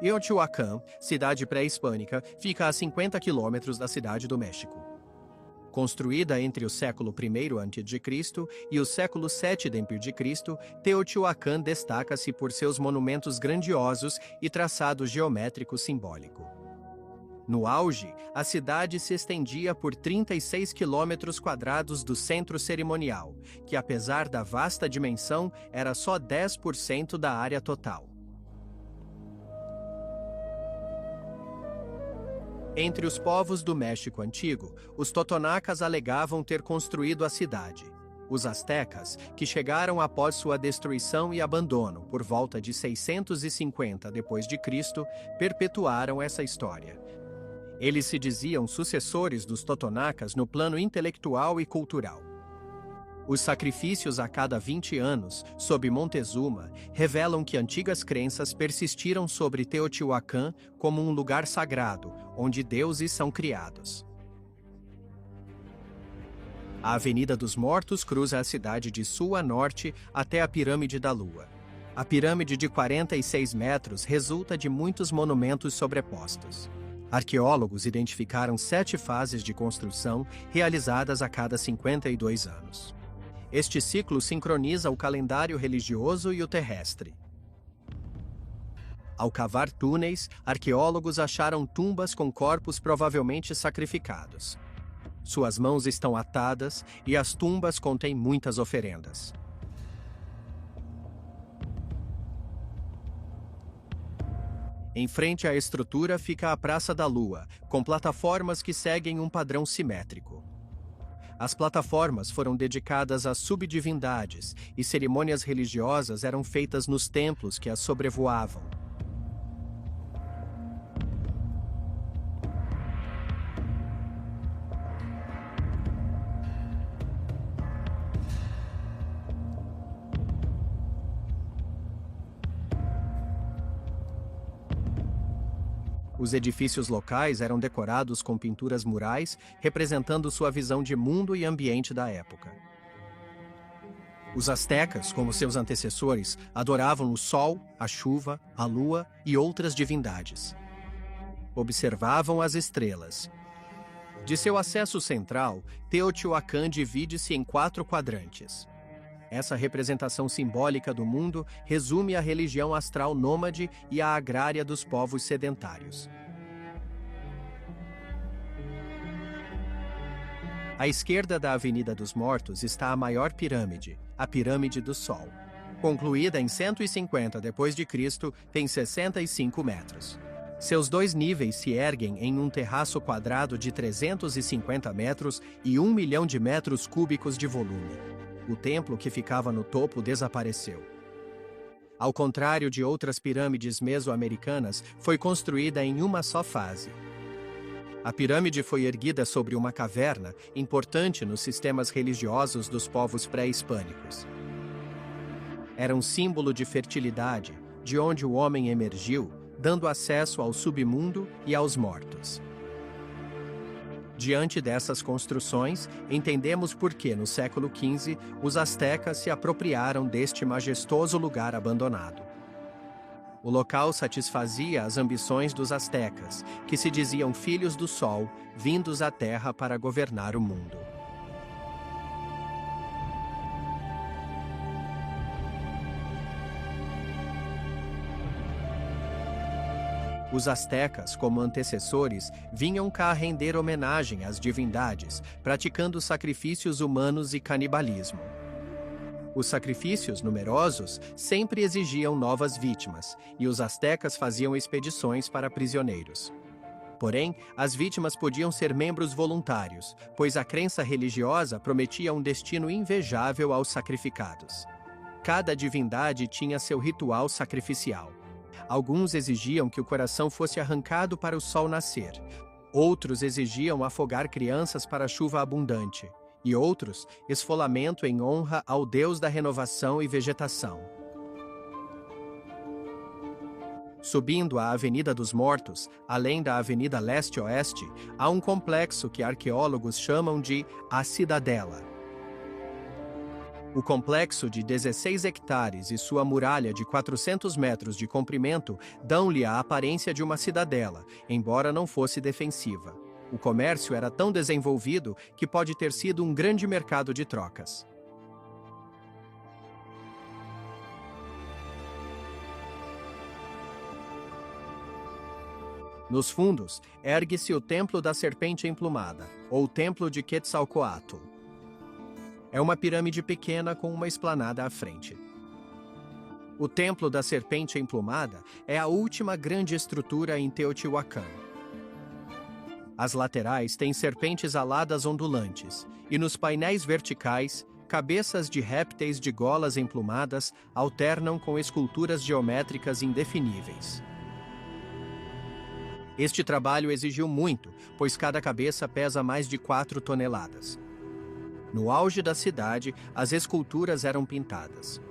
Teotihuacan, cidade pré-hispânica, fica a 50 quilômetros da cidade do México. Construída entre o século I a.C. e o século VII d.C., Teotihuacan destaca-se por seus monumentos grandiosos e traçado geométrico simbólico. No auge, a cidade se estendia por 36 quilômetros quadrados do centro cerimonial, que apesar da vasta dimensão, era só 10% da área total. Entre os povos do México antigo, os totonacas alegavam ter construído a cidade. Os astecas, que chegaram após sua destruição e abandono por volta de 650 d.C., perpetuaram essa história. Eles se diziam sucessores dos totonacas no plano intelectual e cultural. Os sacrifícios a cada 20 anos, sob Montezuma, revelam que antigas crenças persistiram sobre Teotihuacan como um lugar sagrado, onde deuses são criados. A Avenida dos Mortos cruza a cidade de sul a norte até a Pirâmide da Lua. A pirâmide de 46 metros resulta de muitos monumentos sobrepostos. Arqueólogos identificaram 7 fases de construção realizadas a cada 52 anos. Este ciclo sincroniza o calendário religioso e o terrestre. Ao cavar túneis, arqueólogos acharam tumbas com corpos provavelmente sacrificados. Suas mãos estão atadas e as tumbas contêm muitas oferendas. Em frente à estrutura fica a Praça da Lua, com plataformas que seguem um padrão simétrico. As plataformas foram dedicadas a subdivindades e cerimônias religiosas eram feitas nos templos que as sobrevoavam. Os edifícios locais eram decorados com pinturas murais, representando sua visão de mundo e ambiente da época. Os astecas, como seus antecessores, adoravam o sol, a chuva, a lua e outras divindades. Observavam as estrelas. De seu acesso central, Teotihuacan divide-se em 4 quadrantes. Essa representação simbólica do mundo resume a religião astral nômade e a agrária dos povos sedentários. À esquerda da Avenida dos Mortos está a maior pirâmide, a Pirâmide do Sol. Concluída em 150 d.C., tem 65 metros. Seus 2 níveis se erguem em um terraço quadrado de 350 metros e 1 milhão de metros cúbicos de volume. O templo que ficava no topo desapareceu. Ao contrário de outras pirâmides mesoamericanas, foi construída em uma só fase. A pirâmide foi erguida sobre uma caverna, importante nos sistemas religiosos dos povos pré-hispânicos. Era um símbolo de fertilidade, de onde o homem emergiu, dando acesso ao submundo e aos mortos. Diante dessas construções, entendemos por que, no século XV, os astecas se apropriaram deste majestoso lugar abandonado. O local satisfazia as ambições dos astecas, que se diziam filhos do sol, vindos à terra para governar o mundo. Os astecas, como antecessores, vinham cá render homenagem às divindades, praticando sacrifícios humanos e canibalismo. Os sacrifícios numerosos sempre exigiam novas vítimas, e os astecas faziam expedições para prisioneiros. Porém, as vítimas podiam ser membros voluntários, pois a crença religiosa prometia um destino invejável aos sacrificados. Cada divindade tinha seu ritual sacrificial. Alguns exigiam que o coração fosse arrancado para o sol nascer. Outros exigiam afogar crianças para a chuva abundante. E outros, esfolamento em honra ao Deus da renovação e vegetação. Subindo a Avenida dos Mortos, além da Avenida Leste-Oeste, há um complexo que arqueólogos chamam de a Cidadela. O complexo de 16 hectares e sua muralha de 400 metros de comprimento dão-lhe a aparência de uma cidadela, embora não fosse defensiva. O comércio era tão desenvolvido que pode ter sido um grande mercado de trocas. Nos fundos, ergue-se o Templo da Serpente Emplumada, ou Templo de Quetzalcoatl. É uma pirâmide pequena com uma esplanada à frente. O Templo da Serpente Emplumada é a última grande estrutura em Teotihuacan. As laterais têm serpentes aladas ondulantes, e nos painéis verticais, cabeças de répteis de golas emplumadas alternam com esculturas geométricas indefiníveis. Este trabalho exigiu muito, pois cada cabeça pesa mais de 4 toneladas. No auge da cidade, as esculturas eram pintadas.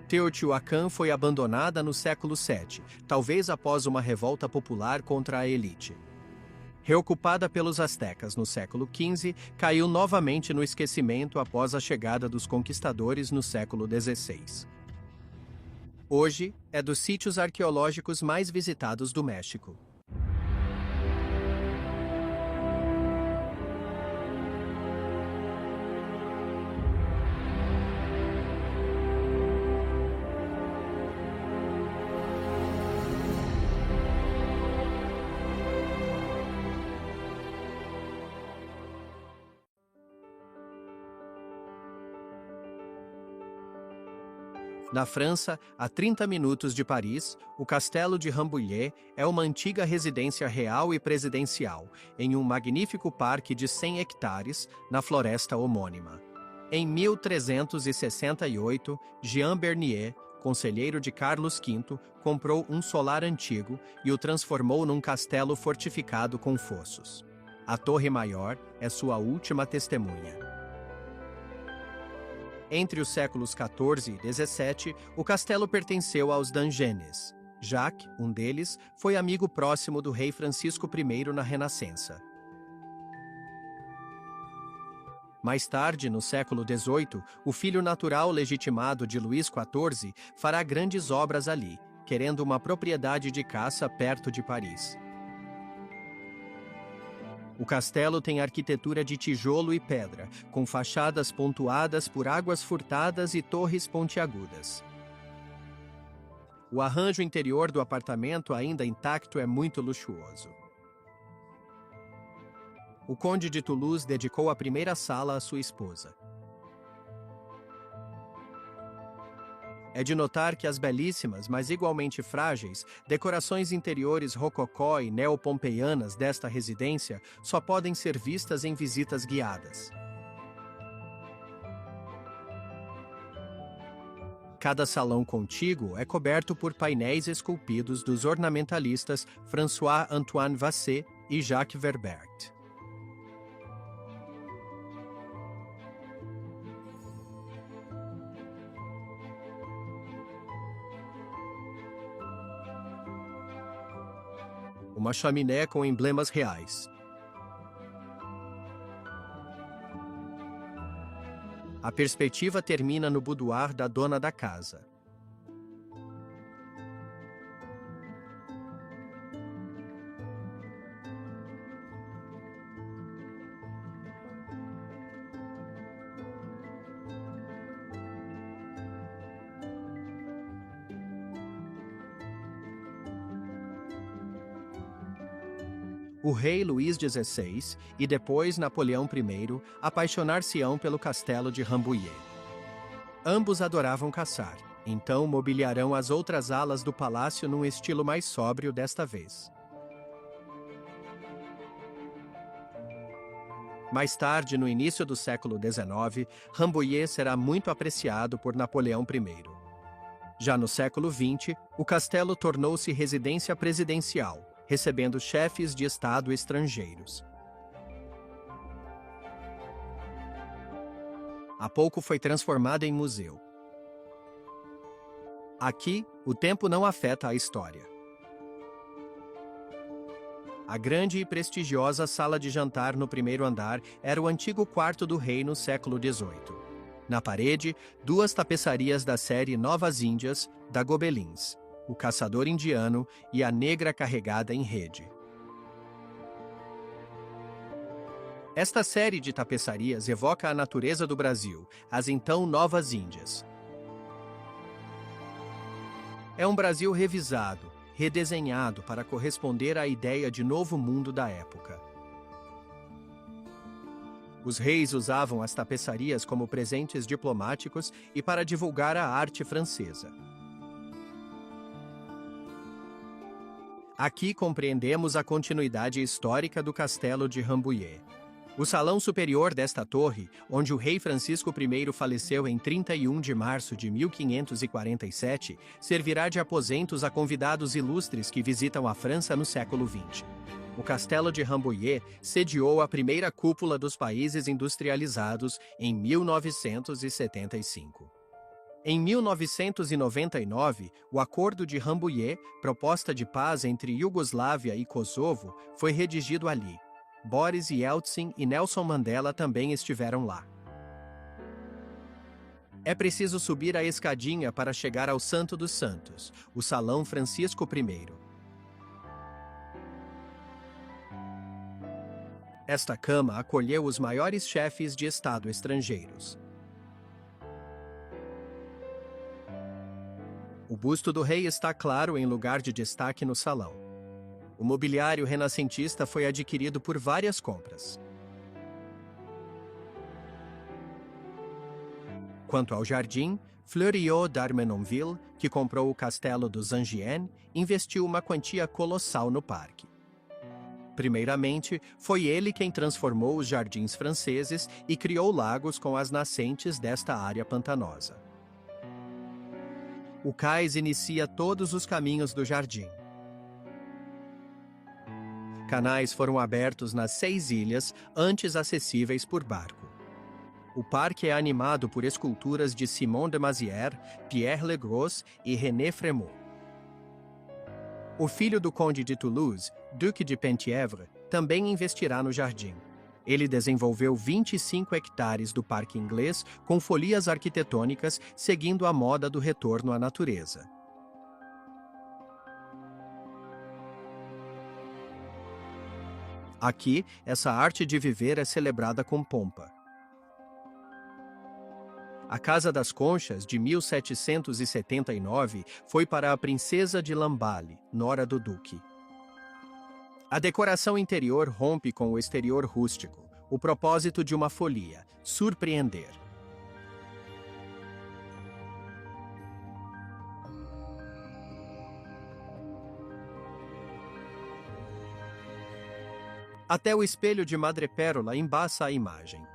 Teotihuacan foi abandonada no século VII, talvez após uma revolta popular contra a elite. Reocupada pelos astecas no século XV, caiu novamente no esquecimento após a chegada dos conquistadores no século XVI. Hoje, é dos sítios arqueológicos mais visitados do México. Na França, a 30 minutos de Paris, o Castelo de Rambouillet é uma antiga residência real e presidencial, em um magnífico parque de 100 hectares, na floresta homônima. Em 1368, Jean Bernier, conselheiro de Carlos V, comprou um solar antigo e o transformou num castelo fortificado com fossos. A Torre Maior é sua última testemunha. Entre os séculos XIV e XVII, o castelo pertenceu aos D'Angennes. Jacques, um deles, foi amigo próximo do rei Francisco I na Renascença. Mais tarde, no século XVIII, o filho natural legitimado de Luís XIV fará grandes obras ali, querendo uma propriedade de caça perto de Paris. O castelo tem arquitetura de tijolo e pedra, com fachadas pontuadas por águas furtadas e torres pontiagudas. O arranjo interior do apartamento, ainda intacto, é muito luxuoso. O conde de Toulouse dedicou a primeira sala à sua esposa. É de notar que as belíssimas, mas igualmente frágeis, decorações interiores rococó e neopompeianas desta residência só podem ser vistas em visitas guiadas. Cada salão contíguo é coberto por painéis esculpidos dos ornamentalistas François-Antoine Vasset e Jacques Verbert. Uma chaminé com emblemas reais. A perspectiva termina no boudoir da dona da casa. O rei Luís XVI e depois Napoleão I apaixonar-se-ão pelo castelo de Rambouillet. Ambos adoravam caçar, então mobiliarão as outras alas do palácio num estilo mais sóbrio desta vez. Mais tarde, no início do século XIX, Rambouillet será muito apreciado por Napoleão I. Já no século XX, o castelo tornou-se residência presidencial, recebendo chefes de Estado estrangeiros. Há pouco foi transformada em museu. Aqui, O tempo não afeta a história. A grande e prestigiosa sala de jantar no primeiro andar era o antigo quarto do rei no século XVIII. Na parede, 2 tapeçarias da série Novas Índias, da Gobelins, o caçador indiano e a negra carregada em rede. Esta série de tapeçarias evoca a natureza do Brasil, as então Novas Índias. É um Brasil revisado, redesenhado para corresponder à ideia de novo mundo da época. Os reis usavam as tapeçarias como presentes diplomáticos e para divulgar a arte francesa. Aqui compreendemos a continuidade histórica do castelo de Rambouillet. O salão superior desta torre, onde o rei Francisco I faleceu em 31 de março de 1547, servirá de aposentos a convidados ilustres que visitam a França no século XX. O castelo de Rambouillet sediou a primeira cúpula dos países industrializados em 1975. Em 1999, o Acordo de Rambouillet, proposta de paz entre Iugoslávia e Kosovo, foi redigido ali. Boris Yeltsin e Nelson Mandela também estiveram lá. É preciso subir a escadinha para chegar ao Santo dos Santos, o Salão Francisco I. Esta cama acolheu os maiores chefes de Estado estrangeiros. O busto do rei está claro em lugar de destaque no salão. O mobiliário renascentista foi adquirido por várias compras. Quanto ao jardim, Fleuriot d'Armenonville, que comprou o castelo dos Angiens, investiu uma quantia colossal no parque. Primeiramente, foi ele quem transformou os jardins franceses e criou lagos com as nascentes desta área pantanosa. O cais inicia todos os caminhos do jardim. Canais foram abertos nas 6 ilhas, antes acessíveis por barco. O parque é animado por esculturas de Simon de Mazières, Pierre Legros e René Fremont. O filho do conde de Toulouse, Duque de Penthièvre, também investirá no jardim. Ele desenvolveu 25 hectares do parque inglês com folias arquitetônicas, seguindo a moda do retorno à natureza. Aqui, essa arte de viver é celebrada com pompa. A Casa das Conchas, de 1779, foi para a princesa de Lamballe, nora do duque. A decoração interior rompe com o exterior rústico, o propósito de uma folia, surpreender. Até o espelho de madrepérola embaça a imagem.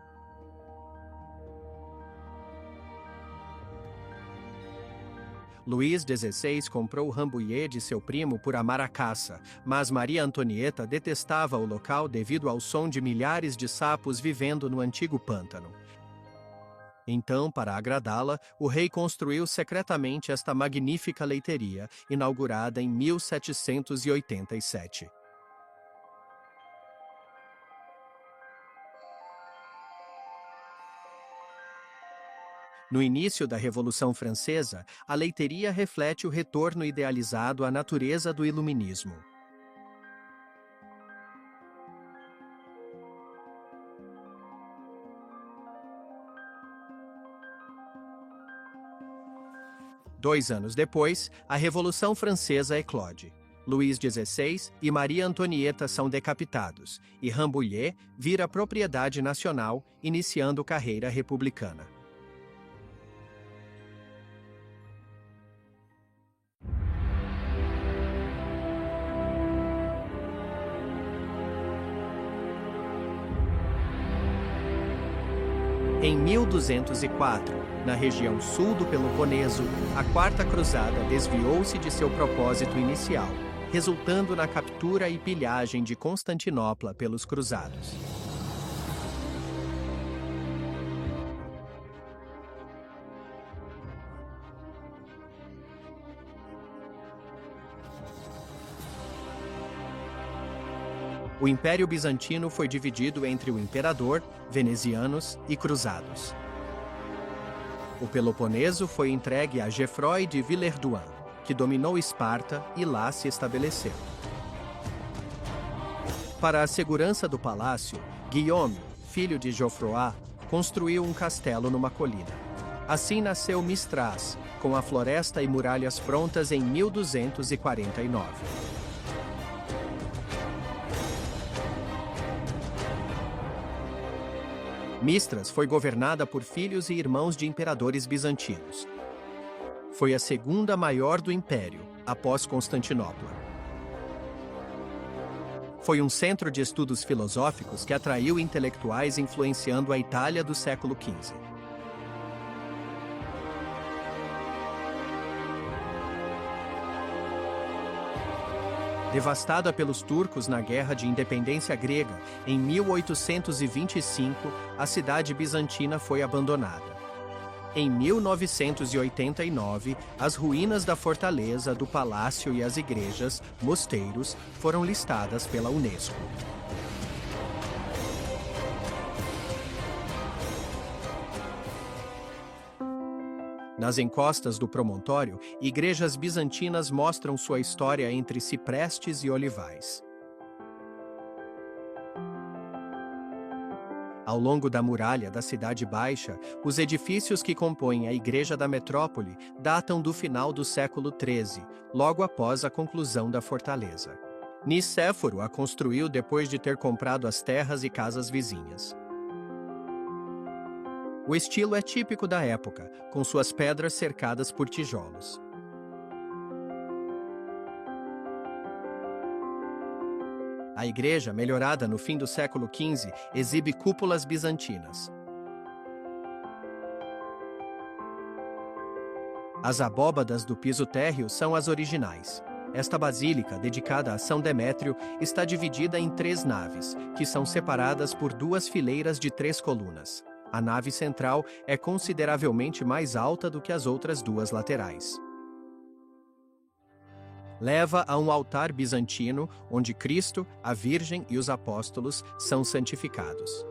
Luís XVI comprou Rambouillet de seu primo por amar a caça, mas Maria Antonieta detestava o local devido ao som de milhares de sapos vivendo no antigo pântano. Então, para agradá-la, o rei construiu secretamente esta magnífica leiteria, inaugurada em 1787. No início da Revolução Francesa, a leiteria reflete o retorno idealizado à natureza do iluminismo. Dois anos depois, a Revolução Francesa eclode. Luís XVI e Maria Antonieta são decapitados, e Rambouillet vira propriedade nacional, iniciando carreira republicana. Em 1204, na região sul do Peloponeso, a Quarta Cruzada desviou-se de seu propósito inicial, resultando na captura e pilhagem de Constantinopla pelos cruzados. O Império Bizantino foi dividido entre o imperador, venezianos e cruzados. O Peloponeso foi entregue a Geoffroy de Villehardouin, que dominou Esparta e lá se estabeleceu. Para a segurança do palácio, Guillaume, filho de Geoffroy, construiu um castelo numa colina. Assim nasceu Mistras, com a floresta e muralhas prontas em 1249. Mistras foi governada por filhos e irmãos de imperadores bizantinos. Foi a segunda maior do império, após Constantinopla. Foi um centro de estudos filosóficos que atraiu intelectuais influenciando a Itália do século XV. Devastada pelos turcos na Guerra de Independência Grega, em 1825, a cidade bizantina foi abandonada. Em 1989, as ruínas da fortaleza, do palácio e as igrejas, mosteiros, foram listadas pela Unesco. Nas encostas do promontório, igrejas bizantinas mostram sua história entre ciprestes e olivais. Ao longo da muralha da Cidade Baixa, os edifícios que compõem a Igreja da Metrópole datam do final do século XIII, logo após a conclusão da fortaleza. Nicéforo a construiu depois de ter comprado as terras e casas vizinhas. O estilo é típico da época, com suas pedras cercadas por tijolos. A igreja, melhorada no fim do século XV, exibe cúpulas bizantinas. As abóbadas do piso térreo são as originais. Esta basílica, dedicada a São Demétrio, está dividida em 3 naves, que são separadas por 2 fileiras de 3 colunas. A nave central é consideravelmente mais alta do que as outras 2 laterais. Leva a um altar bizantino, onde Cristo, a Virgem e os apóstolos são santificados.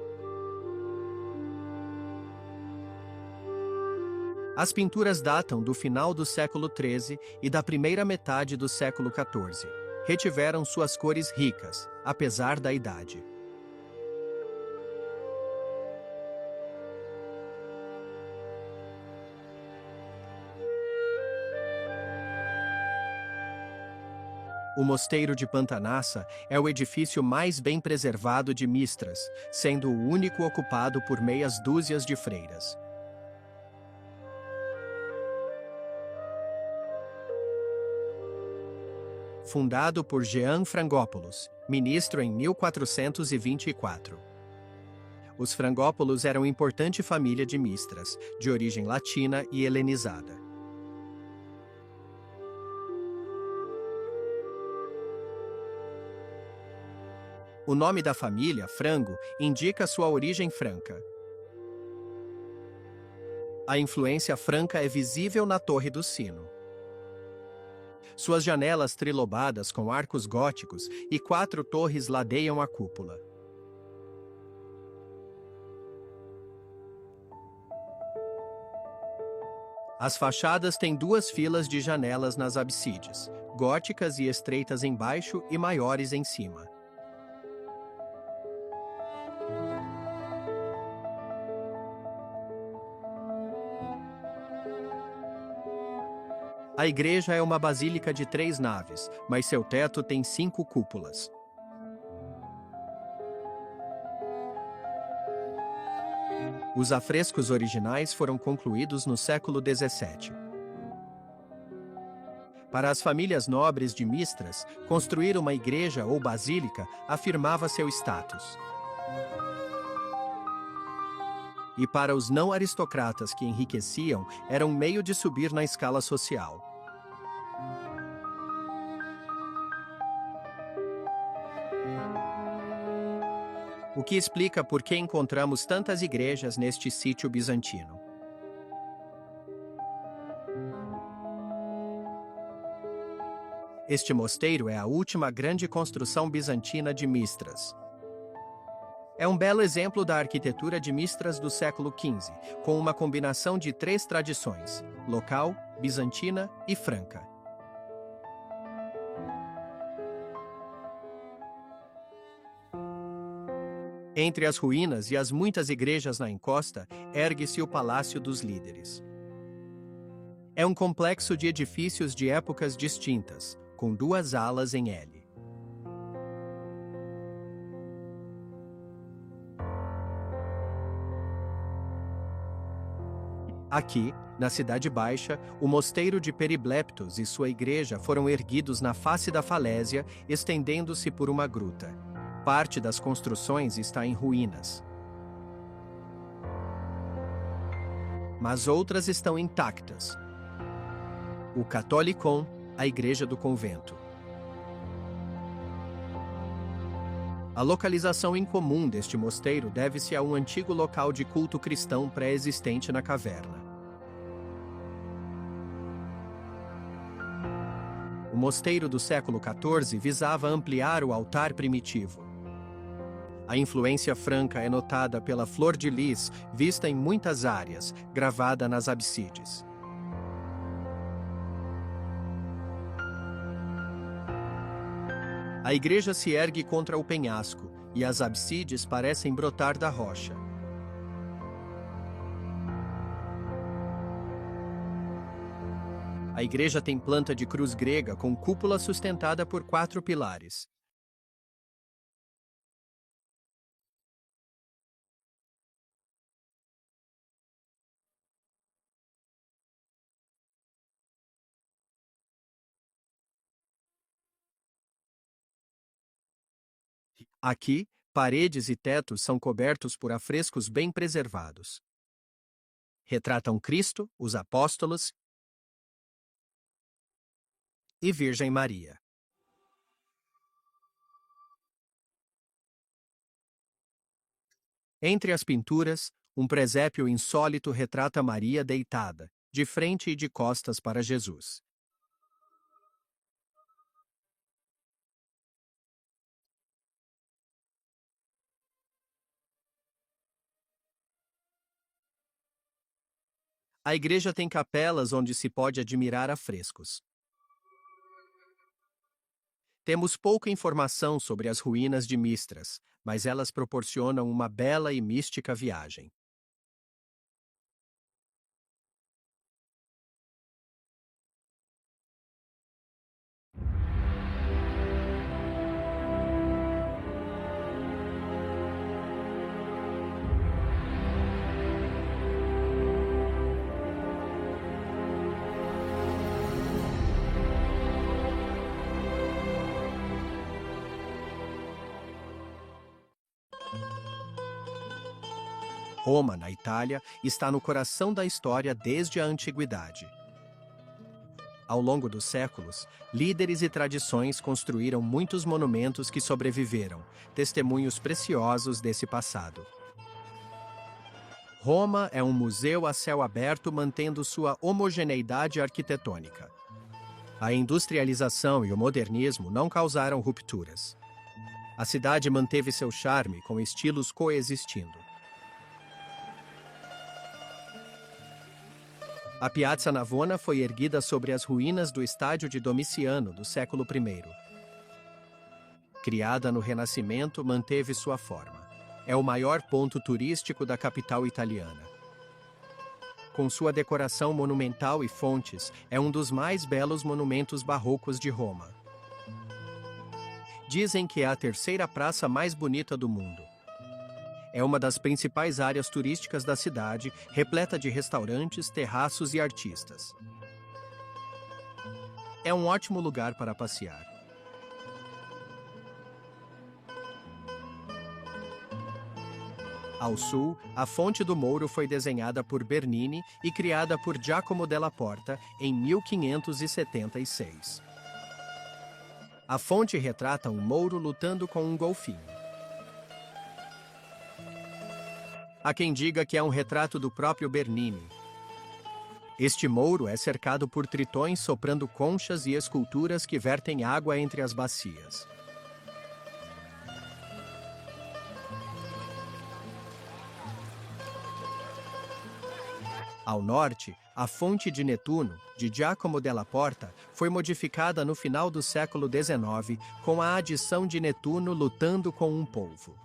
As pinturas datam do final do século XIII e da primeira metade do século XIV. Retiveram suas cores ricas, apesar da idade. O Mosteiro de Pantanassa é o edifício mais bem preservado de Mistras, sendo o único ocupado por meias dúzias de freiras. Fundado por Jean Frangópolos, ministro em 1424. Os Frangópolos eram importante família de Mistras, de origem latina e helenizada. O nome da família, Frango, indica sua origem franca. A influência franca é visível na Torre do Sino. Suas janelas trilobadas com arcos góticos e 4 torres ladeiam a cúpula. As fachadas têm 2 filas de janelas nas absides, góticas e estreitas embaixo e maiores em cima. A igreja é uma basílica de 3 naves, mas seu teto tem 5 cúpulas. Os afrescos originais foram concluídos no século XVII. Para as famílias nobres de Mistras, construir uma igreja ou basílica afirmava seu status. E para os não aristocratas que enriqueciam, era um meio de subir na escala social. O que explica por que encontramos tantas igrejas neste sítio bizantino. Este mosteiro é a última grande construção bizantina de Mistras. É um belo exemplo da arquitetura de Mistras do século XV, com uma combinação de 3 tradições: local, bizantina e franca. Entre as ruínas e as muitas igrejas na encosta, ergue-se o Palácio dos Líderes. É um complexo de edifícios de épocas distintas, com 2 alas em L. Aqui, na Cidade Baixa, o mosteiro de Peribleptos e sua igreja foram erguidos na face da falésia, estendendo-se por uma gruta. Parte das construções está em ruínas, mas outras estão intactas. O Catholicon, a igreja do convento. A localização incomum deste mosteiro deve-se a um antigo local de culto cristão pré-existente na caverna. O mosteiro do século XIV visava ampliar o altar primitivo. A influência franca é notada pela flor de lis, vista em muitas áreas, gravada nas absides. A igreja se ergue contra o penhasco, e as absides parecem brotar da rocha. A igreja tem planta de cruz grega com cúpula sustentada por 4 pilares. Aqui, paredes e tetos são cobertos por afrescos bem preservados. Retratam Cristo, os apóstolos e Virgem Maria. Entre as pinturas, um presépio insólito retrata Maria deitada, de frente e de costas para Jesus. A igreja tem capelas onde se pode admirar afrescos. Temos pouca informação sobre as ruínas de Mistras, mas elas proporcionam uma bela e mística viagem. Roma, na Itália, está no coração da história desde a antiguidade. Ao longo dos séculos, líderes e tradições construíram muitos monumentos que sobreviveram, testemunhos preciosos desse passado. Roma é um museu a céu aberto mantendo sua homogeneidade arquitetônica. A industrialização e o modernismo não causaram rupturas. A cidade manteve seu charme com estilos coexistindo. A Piazza Navona foi erguida sobre as ruínas do estádio de Domiciano, do século I. Criada no Renascimento, manteve sua forma. É o maior ponto turístico da capital italiana. Com sua decoração monumental e fontes, é um dos mais belos monumentos barrocos de Roma. Dizem que é a 3ª praça mais bonita do mundo. É uma das principais áreas turísticas da cidade, repleta de restaurantes, terraços e artistas. É um ótimo lugar para passear. Ao sul, a Fonte do Mouro foi desenhada por Bernini e criada por Giacomo della Porta em 1576. A fonte retrata um mouro lutando com um golfinho. Há quem diga que é um retrato do próprio Bernini. Este mouro é cercado por tritões soprando conchas e esculturas que vertem água entre as bacias. Ao norte, a fonte de Netuno, de Giacomo della Porta, foi modificada no final do século XIX com a adição de Netuno lutando com um polvo.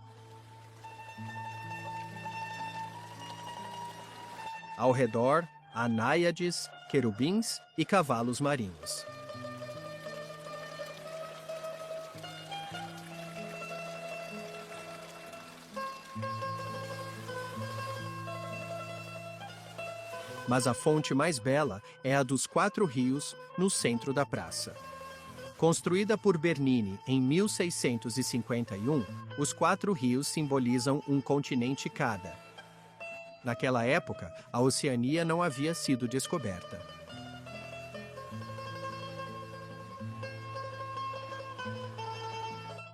Ao redor, há náiades, querubins e cavalos marinhos. Mas a fonte mais bela é a dos Quatro Rios, no centro da praça. Construída por Bernini em 1651, os Quatro Rios simbolizam um continente cada. Naquela época, a Oceania não havia sido descoberta.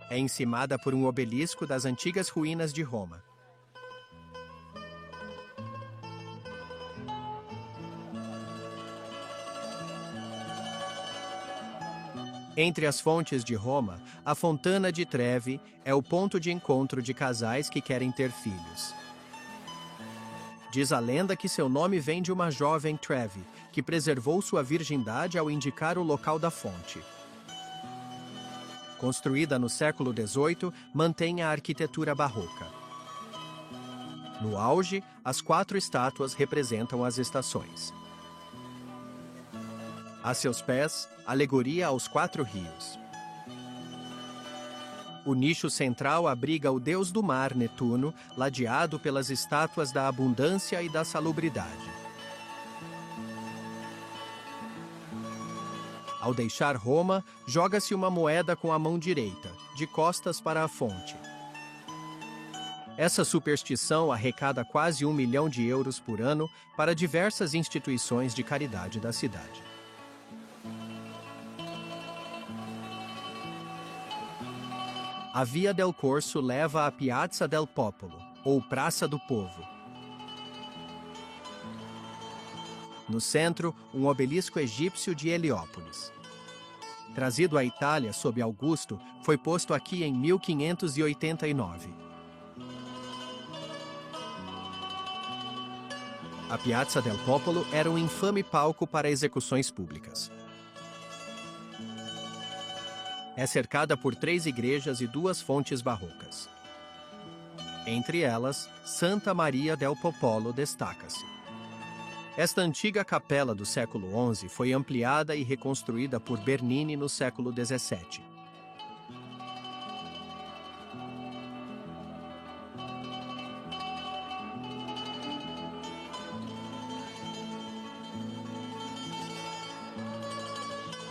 É encimada por um obelisco das antigas ruínas de Roma. Entre as fontes de Roma, a Fontana di Trevi é o ponto de encontro de casais que querem ter filhos. Diz a lenda que seu nome vem de uma jovem Trevi, que preservou sua virgindade ao indicar o local da fonte. Construída no século XVIII, mantém a arquitetura barroca. No auge, as 4 estátuas representam as estações. A seus pés, alegoria aos 4 rios. O nicho central abriga o deus do mar, Netuno, ladeado pelas estátuas da abundância e da salubridade. Ao deixar Roma, joga-se uma moeda com a mão direita, de costas para a fonte. Essa superstição arrecada quase 1 milhão de euros por ano para diversas instituições de caridade da cidade. A Via del Corso leva à Piazza del Popolo, ou Praça do Povo. No centro, um obelisco egípcio de Heliópolis. Trazido à Itália sob Augusto, foi posto aqui em 1589. A Piazza del Popolo era um infame palco para execuções públicas. É cercada por 3 igrejas e 2 fontes barrocas. Entre elas, Santa Maria del Popolo destaca-se. Esta antiga capela do século XI foi ampliada e reconstruída por Bernini no século XVII.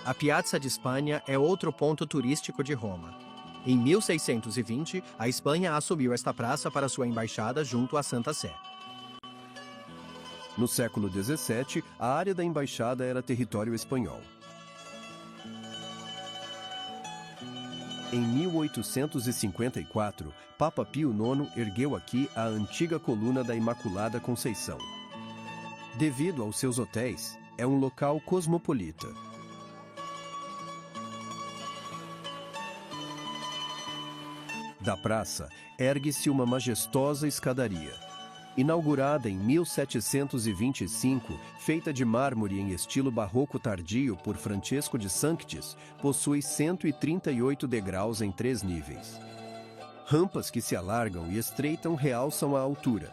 A Piazza de Espanha é outro ponto turístico de Roma. Em 1620, a Espanha assumiu esta praça para sua embaixada junto à Santa Sé. No século XVII, a área da embaixada era território espanhol. Em 1854, Papa Pio IX ergueu aqui a antiga coluna da Imaculada Conceição. Devido aos seus hotéis, é um local cosmopolita. Da praça, ergue-se uma majestosa escadaria. Inaugurada em 1725, feita de mármore em estilo barroco tardio por Francesco de Sanctis, possui 138 degraus em 3 níveis. Rampas que se alargam e estreitam realçam a altura.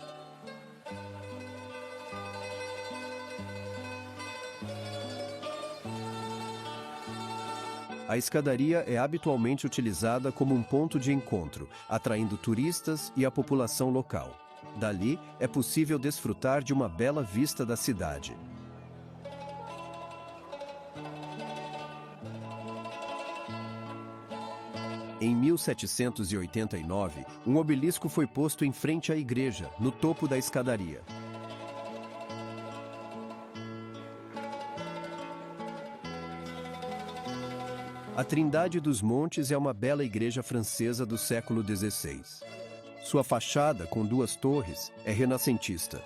A escadaria é habitualmente utilizada como um ponto de encontro, atraindo turistas e a população local. Dali, é possível desfrutar de uma bela vista da cidade. Em 1789, um obelisco foi posto em frente à igreja, no topo da escadaria. A Trindade dos Montes é uma bela igreja francesa do século XVI. Sua fachada, com 2 torres, é renascentista.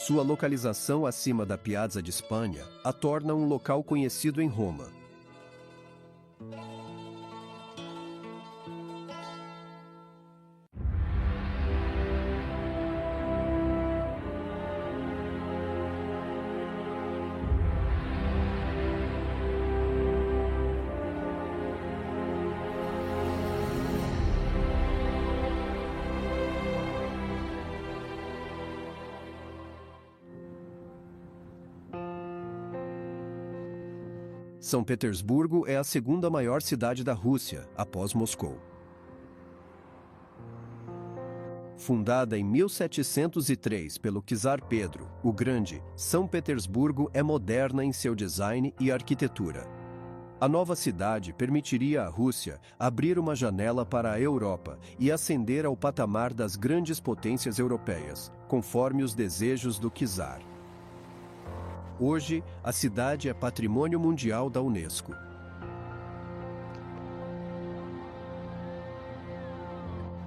Sua localização acima da Piazza di Spagna a torna um local conhecido em Roma. São Petersburgo é a segunda maior cidade da Rússia, após Moscou. Fundada em 1703 pelo czar Pedro o Grande, São Petersburgo é moderna em seu design e arquitetura. A nova cidade permitiria à Rússia abrir uma janela para a Europa e ascender ao patamar das grandes potências europeias, conforme os desejos do czar. Hoje, a cidade é Patrimônio Mundial da Unesco.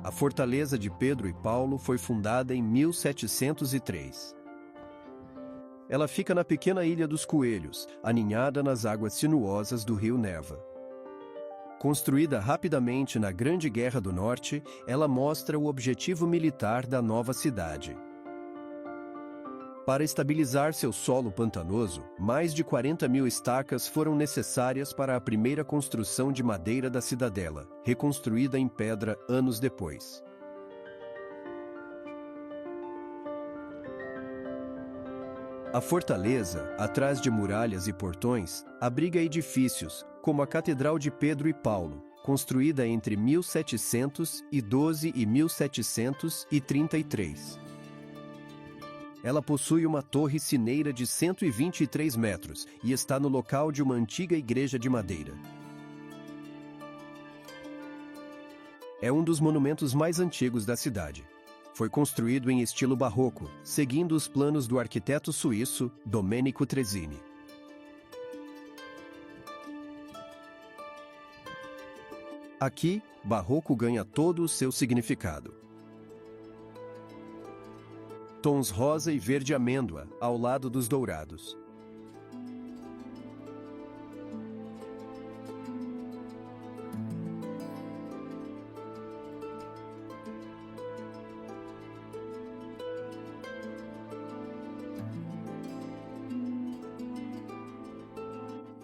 A Fortaleza de Pedro e Paulo foi fundada em 1703. Ela fica na pequena Ilha dos Coelhos, aninhada nas águas sinuosas do rio Neva. Construída rapidamente na Grande Guerra do Norte, ela mostra o objetivo militar da nova cidade. Para estabilizar seu solo pantanoso, mais de 40.000 estacas foram necessárias para a primeira construção de madeira da cidadela, reconstruída em pedra anos depois. A fortaleza, atrás de muralhas e portões, abriga edifícios, como a Catedral de Pedro e Paulo, construída entre 1712 e 1733. Ela possui uma torre sineira de 123 metros e está no local de uma antiga igreja de madeira. É um dos monumentos mais antigos da cidade. Foi construído em estilo barroco, seguindo os planos do arquiteto suíço Domenico Trezzini. Aqui, barroco ganha todo o seu significado. Tons rosa e verde amêndoa, ao lado dos dourados.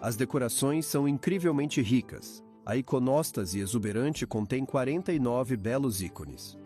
As decorações são incrivelmente ricas. A iconóstase exuberante contém 49 belos ícones.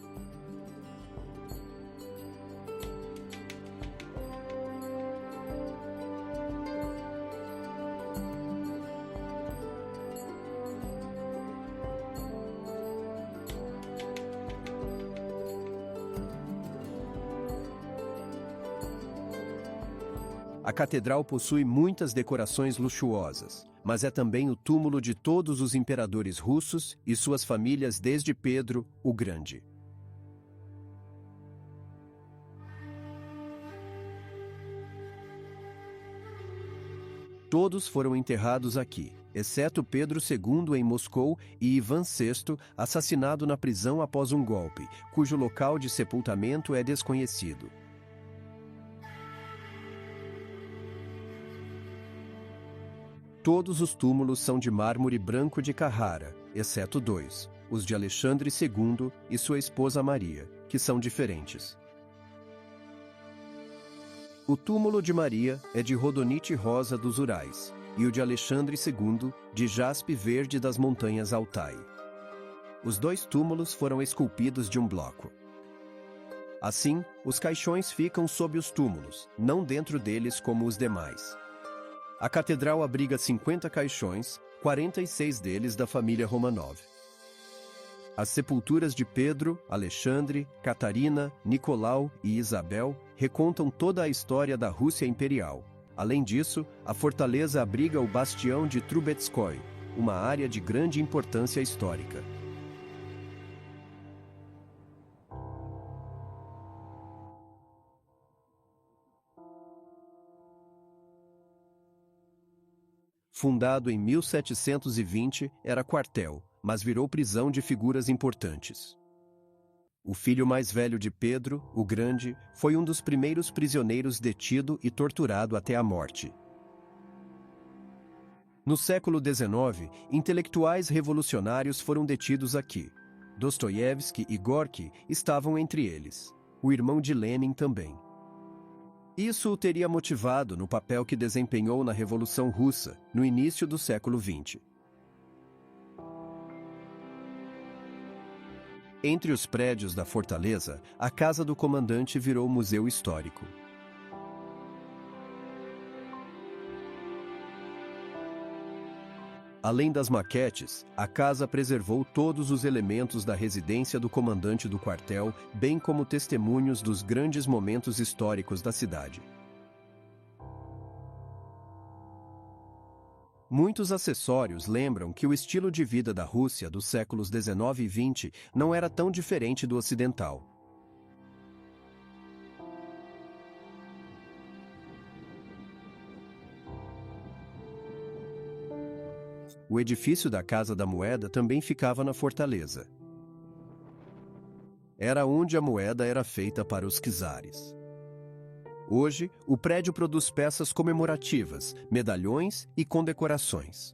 A catedral possui muitas decorações luxuosas, mas é também o túmulo de todos os imperadores russos e suas famílias desde Pedro o Grande. Todos foram enterrados aqui, exceto Pedro II em Moscou e Ivan VI, assassinado na prisão após um golpe, cujo local de sepultamento é desconhecido. Todos os túmulos são de mármore branco de Carrara, exceto dois, os de Alexandre II e sua esposa Maria, que são diferentes. O túmulo de Maria é de rodonite rosa dos Urais, e o de Alexandre II, de jaspe verde das montanhas Altai. Os dois túmulos foram esculpidos de um bloco. Assim, os caixões ficam sob os túmulos, não dentro deles como os demais. A catedral abriga 50 caixões, 46 deles da família Romanov. As sepulturas de Pedro, Alexandre, Catarina, Nicolau e Isabel recontam toda a história da Rússia imperial. Além disso, a fortaleza abriga o bastião de Trubetskoy, uma área de grande importância histórica. Fundado em 1720, era quartel, mas virou prisão de figuras importantes. O filho mais velho de Pedro, o Grande, foi um dos primeiros prisioneiros detido e torturado até a morte. No século XIX, intelectuais revolucionários foram detidos aqui. Dostoiévski e Gorky estavam entre eles. O irmão de Lenin também. Isso o teria motivado no papel que desempenhou na Revolução Russa, no início do século XX. Entre os prédios da fortaleza, a casa do comandante virou museu histórico. Além das maquetes, a casa preservou todos os elementos da residência do comandante do quartel, bem como testemunhos dos grandes momentos históricos da cidade. Muitos acessórios lembram que o estilo de vida da Rússia dos séculos XIX e XX não era tão diferente do ocidental. O edifício da Casa da Moeda também ficava na fortaleza. Era onde a moeda era feita para os czares. Hoje, o prédio produz peças comemorativas, medalhões e condecorações.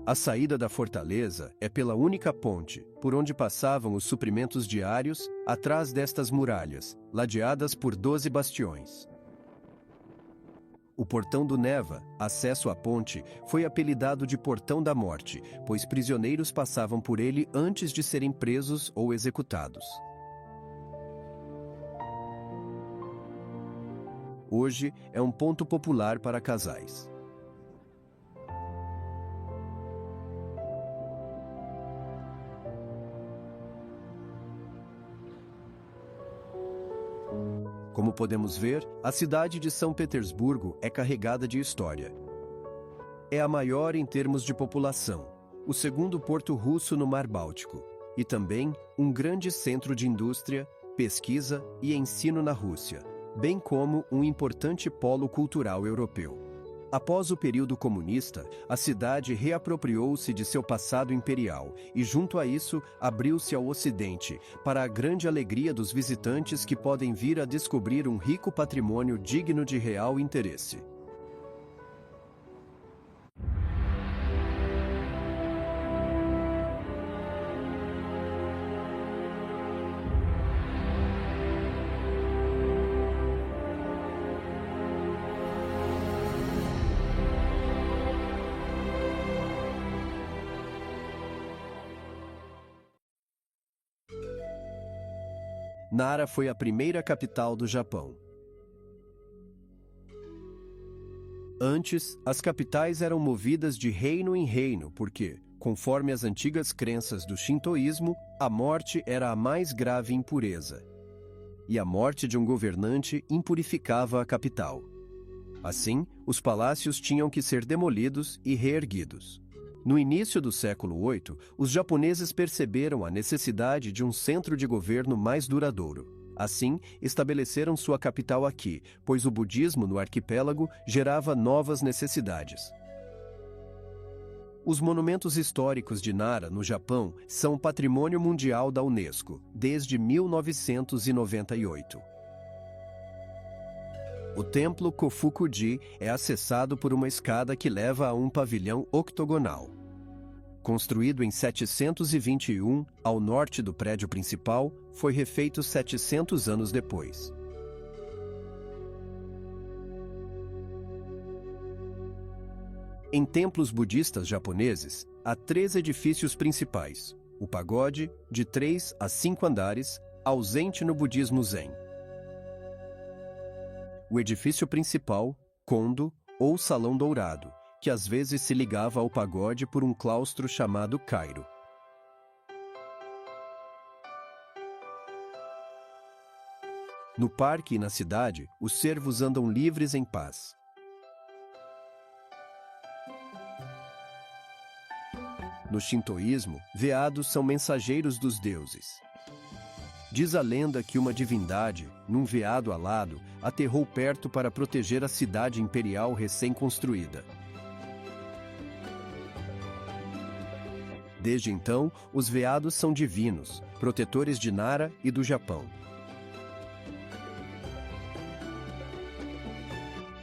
A saída da fortaleza é pela única ponte, por onde passavam os suprimentos diários, atrás destas muralhas, ladeadas por 12 bastiões. O Portão do Neva, acesso à ponte, foi apelidado de Portão da Morte, pois prisioneiros passavam por ele antes de serem presos ou executados. Hoje é um ponto popular para casais. Como podemos ver, a cidade de São Petersburgo é carregada de história. É a maior em termos de população, o segundo porto russo no Mar Báltico, e também um grande centro de indústria, pesquisa e ensino na Rússia, bem como um importante polo cultural europeu. Após o período comunista, a cidade reapropriou-se de seu passado imperial e, junto a isso, abriu-se ao Ocidente, para a grande alegria dos visitantes que podem vir a descobrir um rico patrimônio digno de real interesse. Nara foi a primeira capital do Japão. Antes, as capitais eram movidas de reino em reino porque, conforme as antigas crenças do shintoísmo, a morte era a mais grave impureza. E a morte de um governante impurificava a capital. Assim, os palácios tinham que ser demolidos e reerguidos. No início do século VIII, os japoneses perceberam a necessidade de um centro de governo mais duradouro. Assim, estabeleceram sua capital aqui, pois o budismo no arquipélago gerava novas necessidades. Os monumentos históricos de Nara, no Japão, são Patrimônio Mundial da Unesco, desde 1998. O templo Kofuku-ji é acessado por uma escada que leva a um pavilhão octogonal. Construído em 721, ao norte do prédio principal, foi refeito 700 anos depois. Em templos budistas japoneses, há 3 edifícios principais: o pagode, de 3 a 5 andares, ausente no budismo Zen. O edifício principal, kondo, ou salão dourado, que às vezes se ligava ao pagode por um claustro chamado kairo. No parque e na cidade, os servos andam livres em paz. No shintoísmo, veados são mensageiros dos deuses. Diz a lenda que uma divindade, num veado alado, aterrou perto para proteger a cidade imperial recém-construída. Desde então, os veados são divinos, protetores de Nara e do Japão.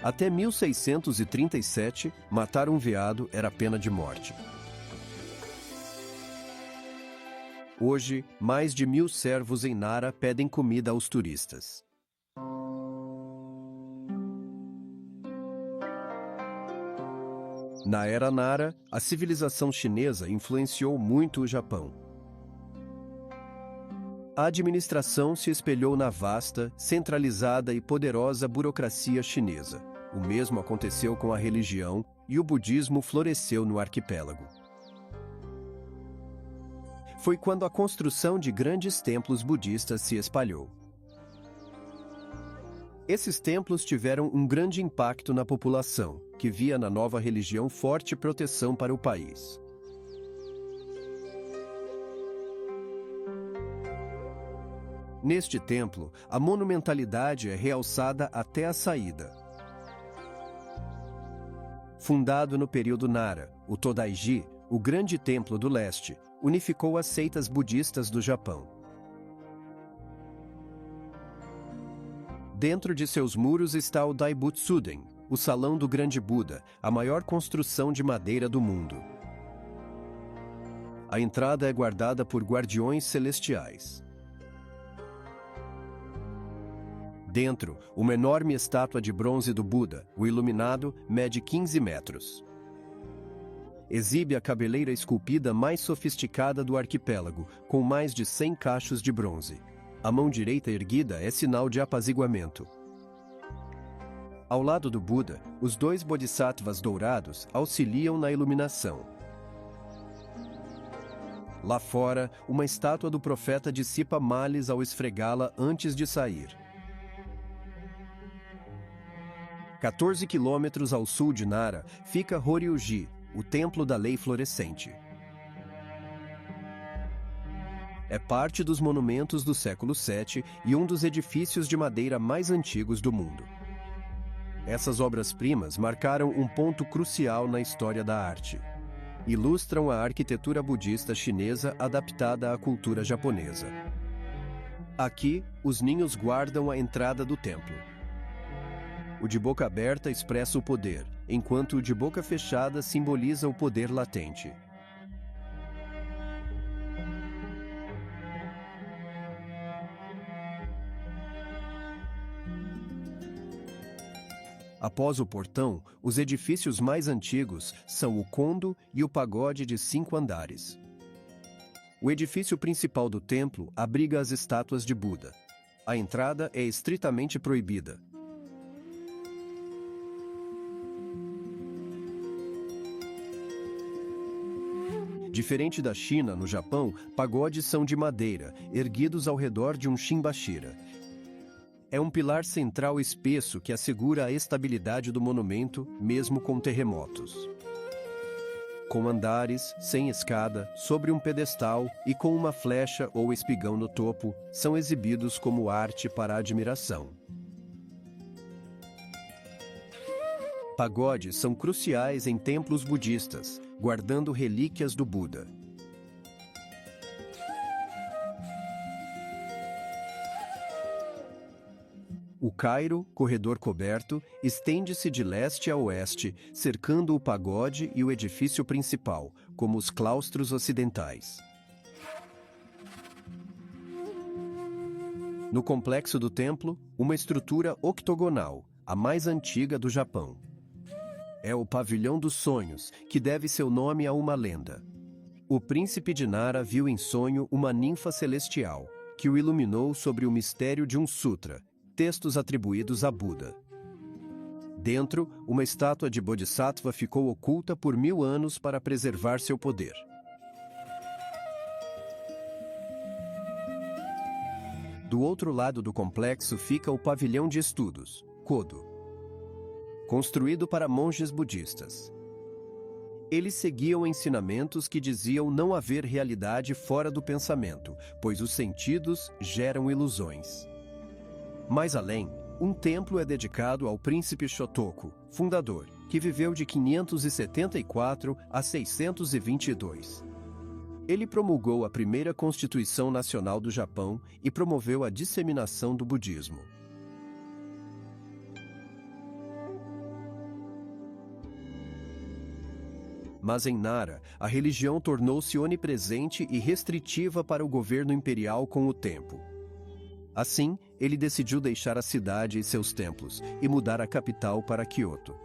Até 1637, matar um veado era pena de morte. Hoje, mais de 1000 servos em Nara pedem comida aos turistas. Na era Nara, a civilização chinesa influenciou muito o Japão. A administração se espelhou na vasta, centralizada e poderosa burocracia chinesa. O mesmo aconteceu com a religião e o budismo floresceu no arquipélago. Foi quando a construção de grandes templos budistas se espalhou. Esses templos tiveram um grande impacto na população, que via na nova religião forte proteção para o país. Neste templo, a monumentalidade é realçada até a saída. Fundado no período Nara, o Todaiji, o grande templo do leste, unificou as seitas budistas do Japão. Dentro de seus muros está o Daibutsuden, o Salão do Grande Buda, a maior construção de madeira do mundo. A entrada é guardada por guardiões celestiais. Dentro, uma enorme estátua de bronze do Buda, o Iluminado, mede 15 metros. Exibe a cabeleira esculpida mais sofisticada do arquipélago, com mais de 100 cachos de bronze. A mão direita erguida é sinal de apaziguamento. Ao lado do Buda, os 2 bodhisattvas dourados auxiliam na iluminação. Lá fora, uma estátua do profeta dissipa males ao esfregá-la antes de sair. 14 quilômetros ao sul de Nara fica Horyuji, o Templo da Lei Florescente. É parte dos monumentos do século VII e um dos edifícios de madeira mais antigos do mundo. Essas obras-primas marcaram um ponto crucial na história da arte. Ilustram a arquitetura budista chinesa adaptada à cultura japonesa. Aqui, os ninhos guardam a entrada do templo. O de boca aberta expressa o poder, enquanto o de boca fechada simboliza o poder latente. Após o portão, os edifícios mais antigos são o Kondo e o Pagode de 5 andares. O edifício principal do templo abriga as estátuas de Buda. A entrada é estritamente proibida. Diferente da China, no Japão, pagodes são de madeira, erguidos ao redor de um shimbashira. É um pilar central espesso que assegura a estabilidade do monumento, mesmo com terremotos. Com andares, sem escada, sobre um pedestal e com uma flecha ou espigão no topo, são exibidos como arte para admiração. Pagodes são cruciais em templos budistas, guardando relíquias do Buda. O Cairo, corredor coberto, estende-se de leste a oeste, cercando o pagode e o edifício principal, como os claustros ocidentais. No complexo do templo, uma estrutura octogonal, a mais antiga do Japão. É o Pavilhão dos Sonhos, que deve seu nome a uma lenda. O príncipe de Nara viu em sonho uma ninfa celestial, que o iluminou sobre o mistério de um sutra, textos atribuídos a Buda. Dentro, uma estátua de Bodhisattva ficou oculta por 1000 anos para preservar seu poder. Do outro lado do complexo fica o Pavilhão de Estudos, Kodo, construído para monges budistas. Eles seguiam ensinamentos que diziam não haver realidade fora do pensamento, pois os sentidos geram ilusões. Mais além, um templo é dedicado ao príncipe Shotoku, fundador, que viveu de 574 a 622. Ele promulgou a primeira Constituição Nacional do Japão e promoveu a disseminação do budismo. Mas em Nara, a religião tornou-se onipresente e restritiva para o governo imperial com o tempo. Assim, ele decidiu deixar a cidade e seus templos e mudar a capital para Kyoto.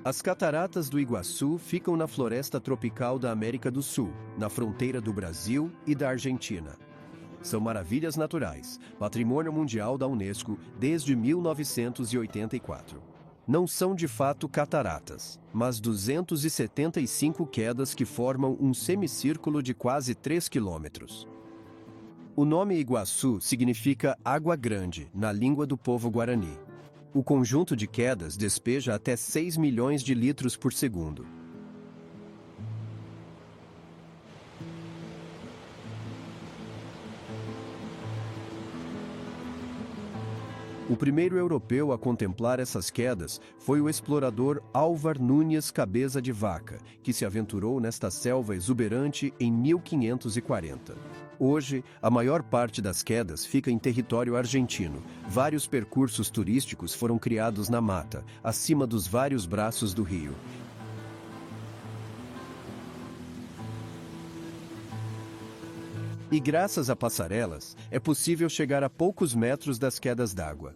As Cataratas do Iguaçu ficam na floresta tropical da América do Sul, na fronteira do Brasil e da Argentina. São maravilhas naturais, patrimônio mundial da Unesco desde 1984. Não são de fato cataratas, mas 275 quedas que formam um semicírculo de quase 3 quilômetros. O nome Iguaçu significa água grande, na língua do povo guarani. O conjunto de quedas despeja até 6 milhões de litros por segundo. O primeiro europeu a contemplar essas quedas foi o explorador Álvar Núñez Cabeça de Vaca, que se aventurou nesta selva exuberante em 1540. Hoje, a maior parte das quedas fica em território argentino. Vários percursos turísticos foram criados na mata, acima dos vários braços do rio. E graças a passarelas, é possível chegar a poucos metros das quedas d'água.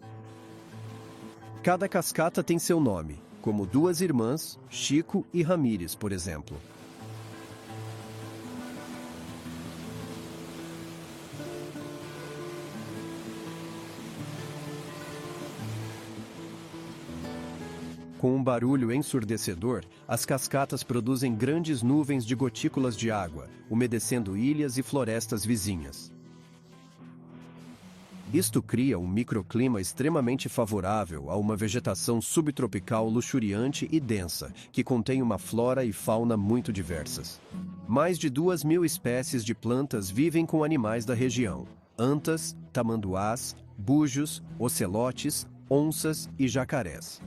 Cada cascata tem seu nome, como duas irmãs, Chico e Ramírez, por exemplo. Com um barulho ensurdecedor, as cascatas produzem grandes nuvens de gotículas de água, umedecendo ilhas e florestas vizinhas. Isto cria um microclima extremamente favorável a uma vegetação subtropical luxuriante e densa, que contém uma flora e fauna muito diversas. Mais de 2.000 espécies de plantas vivem com animais da região: antas, tamanduás, búzios, ocelotes, onças e jacarés.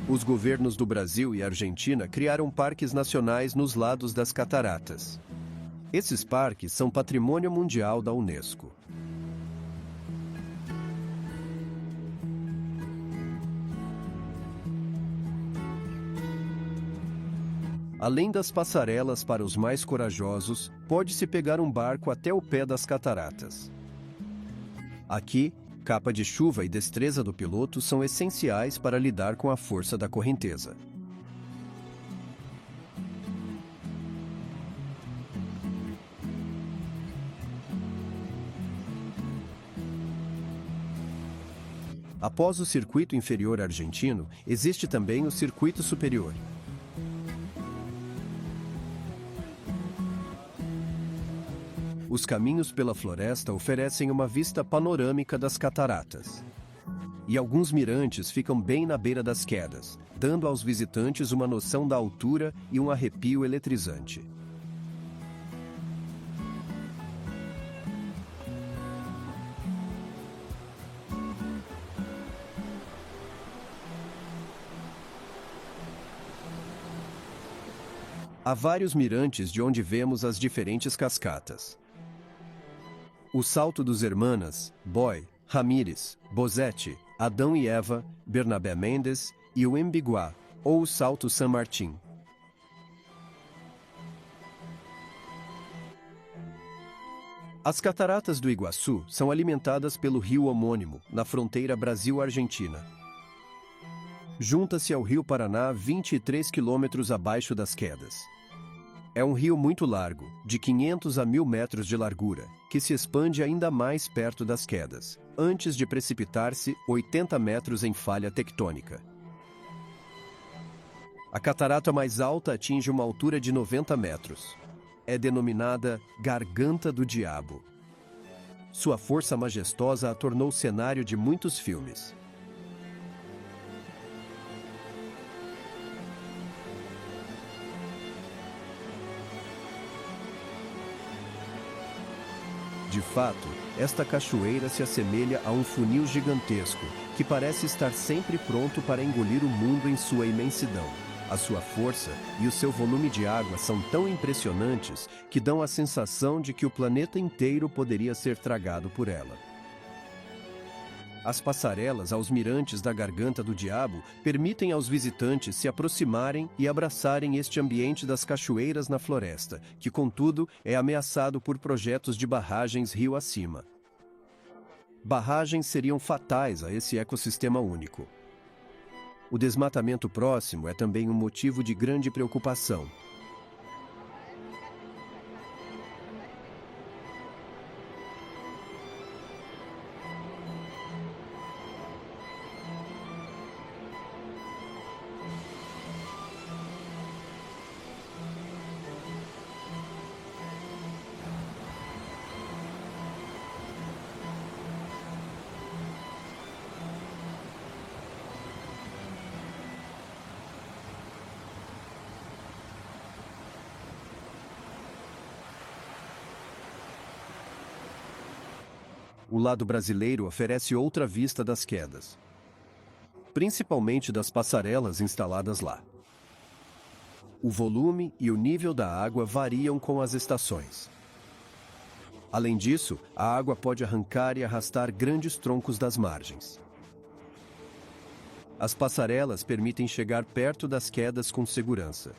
Os governos do Brasil e Argentina criaram parques nacionais nos lados das cataratas. Esses parques são patrimônio mundial da Unesco. Além das passarelas para os mais corajosos, pode-se pegar um barco até o pé das cataratas. Aqui, capa de chuva e destreza do piloto são essenciais para lidar com a força da correnteza. Após o circuito inferior argentino, existe também o circuito superior. Os caminhos pela floresta oferecem uma vista panorâmica das cataratas. E alguns mirantes ficam bem na beira das quedas, dando aos visitantes uma noção da altura e um arrepio eletrizante. Há vários mirantes de onde vemos as diferentes cascatas. O Salto dos Hermanas, Boy, Ramírez, Bozetti, Adão e Eva, Bernabé Mendes e o Embiguá, ou o Salto San Martín. As cataratas do Iguaçu são alimentadas pelo rio homônimo, na fronteira Brasil-Argentina. Junta-se ao rio Paraná 23 quilômetros abaixo das quedas. É um rio muito largo, de 500 a 1.000 metros de largura, que se expande ainda mais perto das quedas, antes de precipitar-se 80 metros em falha tectônica. A catarata mais alta atinge uma altura de 90 metros. É denominada Garganta do Diabo. Sua força majestosa a tornou cenário de muitos filmes. De fato, esta cachoeira se assemelha a um funil gigantesco, que parece estar sempre pronto para engolir o mundo em sua imensidão. A sua força e o seu volume de água são tão impressionantes que dão a sensação de que o planeta inteiro poderia ser tragado por ela. As passarelas aos mirantes da Garganta do Diabo permitem aos visitantes se aproximarem e abraçarem este ambiente das cachoeiras na floresta, que, contudo, é ameaçado por projetos de barragens rio acima. Barragens seriam fatais a esse ecossistema único. O desmatamento próximo é também um motivo de grande preocupação. O lado brasileiro oferece outra vista das quedas, principalmente das passarelas instaladas lá. O volume e o nível da água variam com as estações. Além disso, a água pode arrancar e arrastar grandes troncos das margens. As passarelas permitem chegar perto das quedas com segurança.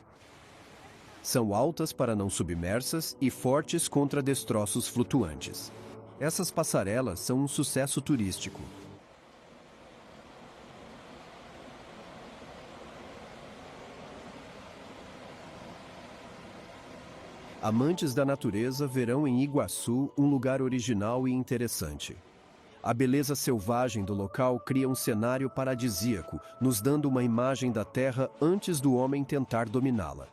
São altas para não submersas e fortes contra destroços flutuantes. Essas passarelas são um sucesso turístico. Amantes da natureza verão em Iguaçu um lugar original e interessante. A beleza selvagem do local cria um cenário paradisíaco, nos dando uma imagem da terra antes do homem tentar dominá-la.